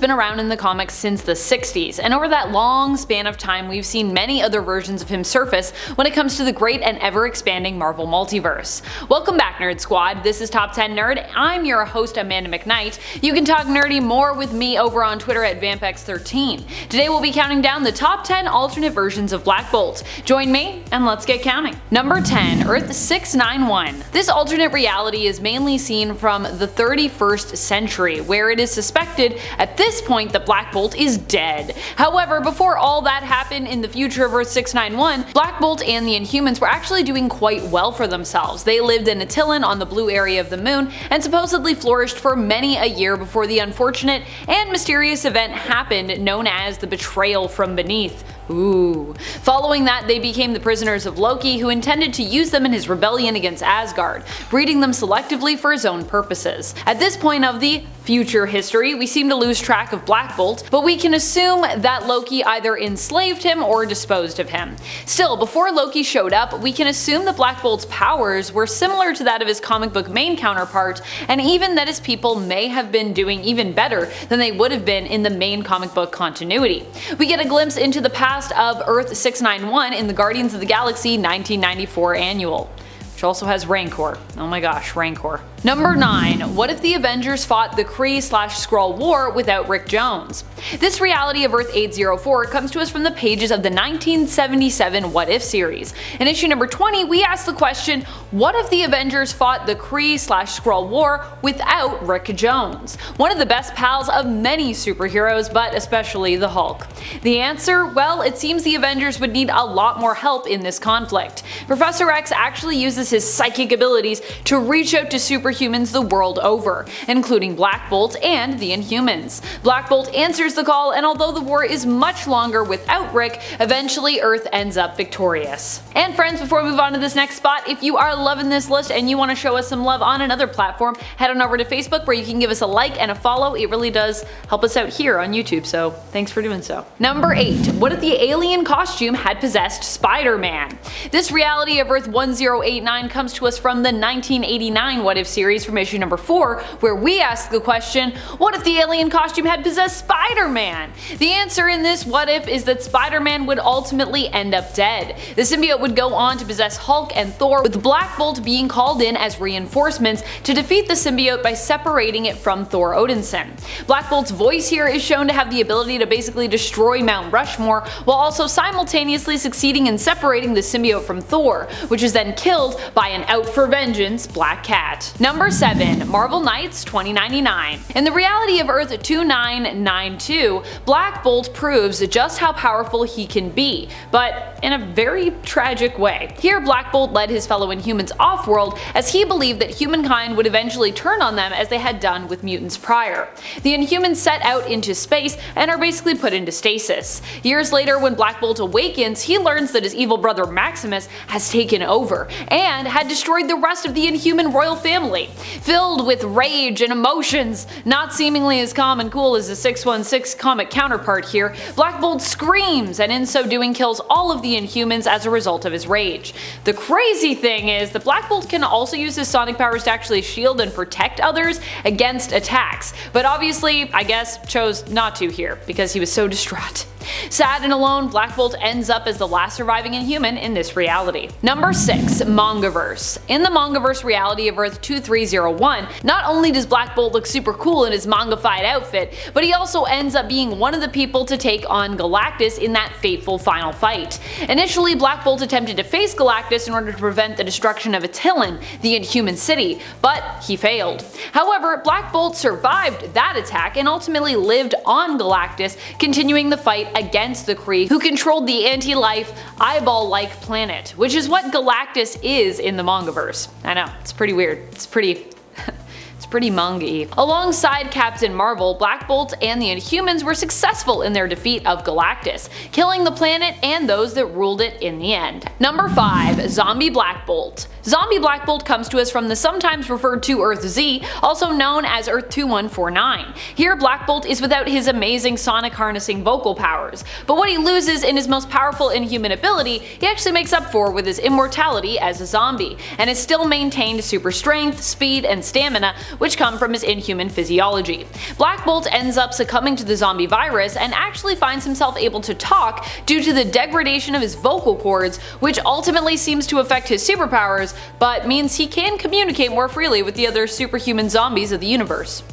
been around in the comics since the 60s, and over that long span of time we've seen many other versions of him surface when it comes to the great and ever-expanding Marvel Multiverse. Welcome back, Nerd Squad. This is Top 10 Nerd. I'm your host, Amanda McKnight. You can talk nerdy more with me over on Twitter at VampX13. Today we'll be counting down the top 10 alternate versions of Black Bolt. Join me and let's get counting. Number 10. Earth 691. This alternate reality is mainly seen from the 31st century, where it is suspected at this point that Black Bolt is dead. However, before all that happened in the future of Earth 691, Black Bolt and the Inhumans were actually doing quite well for themselves. They lived in Attilan on the blue area of the moon and supposedly flourished for many a year before the unfortunate and mysterious event happened known as the Betrayal from Beneath. Ooh. Following that, they became the prisoners of Loki, who intended to use them in his rebellion against Asgard, breeding them selectively for his own purposes. At this point of the future history, we seem to lose track of Black Bolt, but we can assume that Loki either enslaved him or disposed of him. Still, before Loki showed up, we can assume that Black Bolt's powers were similar to that of his comic book main counterpart, and even that his people may have been doing even better than they would have been in the main comic book continuity. We get a glimpse into the past of Earth 691 in the Guardians of the Galaxy 1994 annual, which also has Rancor. Oh my gosh, Rancor. Number 9. What if the Avengers fought the Kree/Skrull War without Rick Jones? This reality of Earth 804 comes to us from the pages of the 1977 What If series. In issue number 20, we ask the question, what if the Avengers fought the Kree/Skrull War without Rick Jones? One of the best pals of many superheroes, but especially the Hulk. The answer? Well, it seems the Avengers would need a lot more help in this conflict. Professor X actually uses his psychic abilities to reach out to superheroes the world over, including Black Bolt and the Inhumans. Black Bolt answers the call, and although the war is much longer without Rick, eventually Earth ends up victorious. And friends, before we move on to this next spot, if you are loving this list and you want to show us some love on another platform, head on over to Facebook where you can give us a like and a follow. It really does help us out here on YouTube, so thanks for doing so. Number 8. What if the alien costume had possessed Spider-Man? This reality of Earth 1089 comes to us from the 1989 What If series from issue number 4, where we ask the question, what if the alien costume had possessed Spider-Man? The answer in this what if is that Spider-Man would ultimately end up dead. The symbiote would go on to possess Hulk and Thor, with Black Bolt being called in as reinforcements to defeat the symbiote by separating it from Thor Odinson. Black Bolt's voice here is shown to have the ability to basically destroy Mount Rushmore, while also simultaneously succeeding in separating the symbiote from Thor, which is then killed by an out for vengeance Black Cat. Number 7. Marvel Knights 2099. In the reality of Earth 2992, Black Bolt proves just how powerful he can be, but in a very tragic way. Here, Black Bolt led his fellow Inhumans off-world as he believed that humankind would eventually turn on them as they had done with mutants prior. The Inhumans set out into space and are basically put into stasis. Years later, when Black Bolt awakens, he learns that his evil brother Maximus has taken over and had destroyed the rest of the Inhuman royal family. Filled with rage and emotions, not seemingly as calm and cool as the 616 comic counterpart here, Black Bolt screams and in so doing kills all of the Inhumans as a result of his rage. The crazy thing is that Black Bolt can also use his sonic powers to actually shield and protect others against attacks, but obviously, I guess, chose not to here because he was so distraught. Sad and alone, Black Bolt ends up as the last surviving Inhuman in this reality. Number 6. Mangaverse. In the Mangaverse reality of Earth 2301, not only does Black Bolt look super cool in his manga-fied outfit, but he also ends up being one of the people to take on Galactus in that fateful final fight. Initially, Black Bolt attempted to face Galactus in order to prevent the destruction of Attilan, the Inhuman city, but he failed. However, Black Bolt survived that attack and ultimately lived on Galactus, continuing the fight against the Kree, who controlled the anti-life, eyeball-like planet, which is what Galactus is in the Mangaverse. I know, it's pretty weird. It's pretty manga-y. Alongside Captain Marvel, Black Bolt and the Inhumans were successful in their defeat of Galactus, killing the planet and those that ruled it in the end. Number 5. Zombie Black Bolt. Zombie Black Bolt comes to us from the sometimes referred to Earth Z, also known as Earth 2149. Here, Black Bolt is without his amazing sonic harnessing vocal powers, but what he loses in his most powerful Inhuman ability, he actually makes up for with his immortality as a zombie, and has still maintained super strength, speed, and stamina which come from his inhuman physiology. Black Bolt ends up succumbing to the zombie virus and actually finds himself able to talk due to the degradation of his vocal cords, which ultimately seems to affect his superpowers, but means he can communicate more freely with the other superhuman zombies of the universe.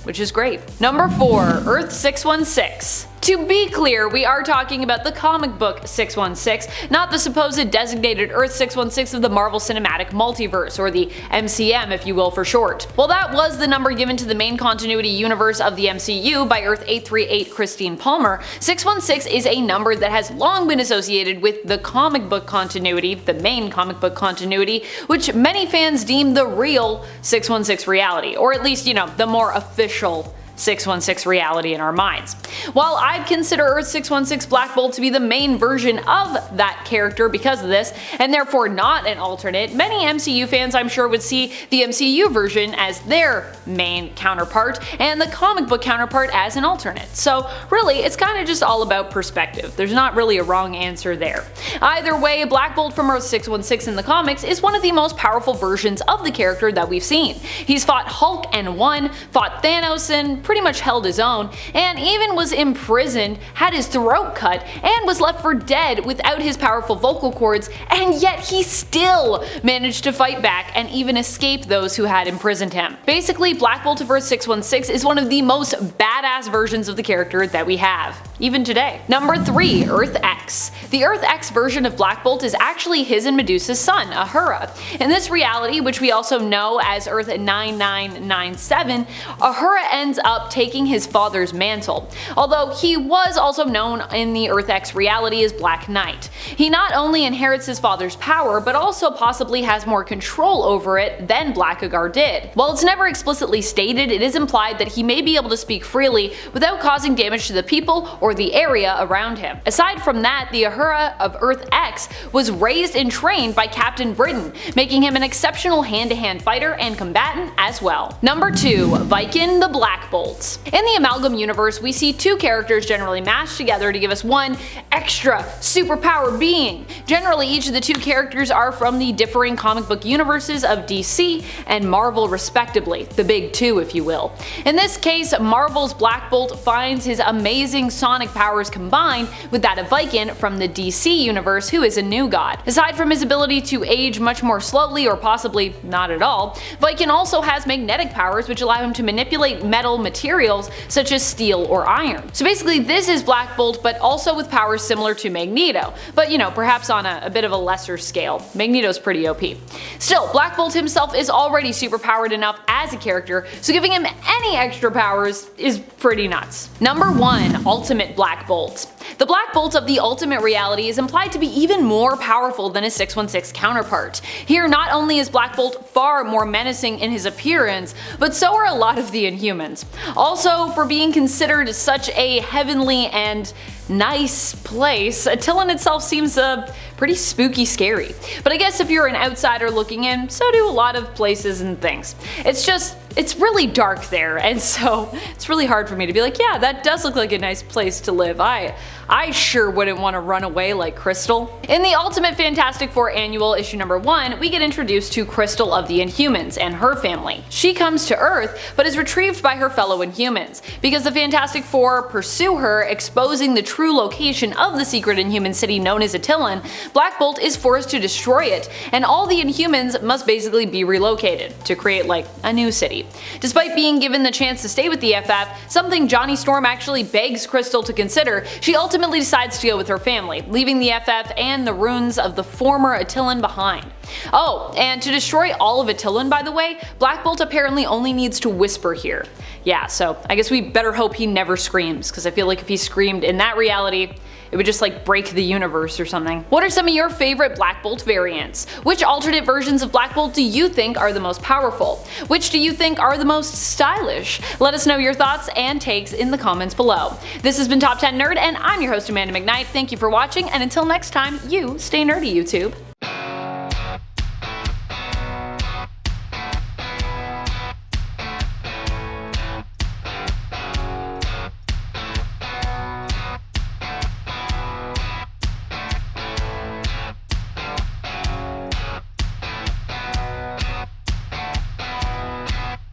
Which is great. Number 4. Earth 616. To be clear, we are talking about the comic book 616, not the supposed designated Earth 616 of the Marvel Cinematic Multiverse, or the MCM if you will for short. While that was the number given to the main continuity universe of the MCU by Earth 838 Christine Palmer, 616 is a number that has long been associated with the comic book continuity, the main comic book continuity, which many fans deem the real 616 reality, or at least, the more official 616 reality in our minds. While I'd consider Earth 616 Black Bolt to be the main version of that character because of this, and therefore not an alternate, many MCU fans I'm sure would see the MCU version as their main counterpart and the comic book counterpart as an alternate. So really, it's kinda just all about perspective. There's not really a wrong answer there. Either way, Black Bolt from Earth 616 in the comics is one of the most powerful versions of the character that we've seen. He's fought Hulk and won, fought Thanos and pretty much held his own, and even was imprisoned, had his throat cut, and was left for dead without his powerful vocal cords, and yet he still managed to fight back and even escape those who had imprisoned him. Basically, Black Bolt of Earth 616 is one of the most badass versions of the character that we have, even today. Number 3. Earth X. The Earth X version of Black Bolt is actually his and Medusa's son, Ahura. In this reality, which we also know as Earth 9997, Ahura ends up taking his father's mantle, although he was also known in the Earth X reality as Black Knight. He not only inherits his father's power, but also possibly has more control over it than Blackagar did. While it's never explicitly stated, it is implied that he may be able to speak freely without causing damage to the people or the area around him. Aside from that, the Ahura of Earth X was raised and trained by Captain Britain, making him an exceptional hand-to-hand fighter and combatant as well. Number 2. Viken the Black Bolt. In the Amalgam universe, we see two characters generally mashed together to give us one extra superpower being. Generally, each of the two characters are from the differing comic book universes of DC and Marvel respectively, the big two if you will. In this case, Marvel's Black Bolt finds his amazing sonic powers combined with that of Viken from the DC universe, who is a new god. Aside from his ability to age much more slowly or possibly not at all, Viken also has magnetic powers which allow him to manipulate metal materials such as steel or iron. So basically this is Black Bolt, but also with powers similar to Magneto, but perhaps on a bit of a lesser scale. Magneto's pretty OP. Still, Black Bolt himself is already superpowered enough as a character, so giving him any extra powers is pretty nuts. Number 1. Ultimate Black Bolt. The Black Bolt of the Ultimate reality is implied to be even more powerful than his 616 counterpart. Here, not only is Black Bolt far more menacing in his appearance, but so are a lot of the Inhumans. Also, for being considered such a heavenly and nice place, Attilan itself seems pretty spooky scary. But I guess if you're an outsider looking in, so do a lot of places and things. It's really dark there, and so it's really hard for me to be like, yeah, that does look like a nice place to live. I sure wouldn't want to run away like Crystal. In the Ultimate Fantastic Four Annual issue number 1, we get introduced to Crystal of the Inhumans and her family. She comes to Earth, but is retrieved by her fellow Inhumans. Because the Fantastic Four pursue her, exposing the true location of the secret Inhuman city known as Attilan, Black Bolt is forced to destroy it, and all the Inhumans must basically be relocated to create like a new city. Despite being given the chance to stay with the FF, something Johnny Storm actually begs Crystal to consider, she ultimately decides to go with her family, leaving the FF and the ruins of the former Attilan behind. Oh, and to destroy all of Attilan, by the way, Black Bolt apparently only needs to whisper here. Yeah, so I guess we better hope he never screams, because I feel like if he screamed in that reality, it would just like break the universe or something. What are some of your favorite Black Bolt variants? Which alternate versions of Black Bolt do you think are the most powerful? Which do you think are the most stylish? Let us know your thoughts and takes in the comments below. This has been Top 10 Nerd, and I'm your host Amanda McKnight. Thank you for watching, and until next time, you stay nerdy, YouTube.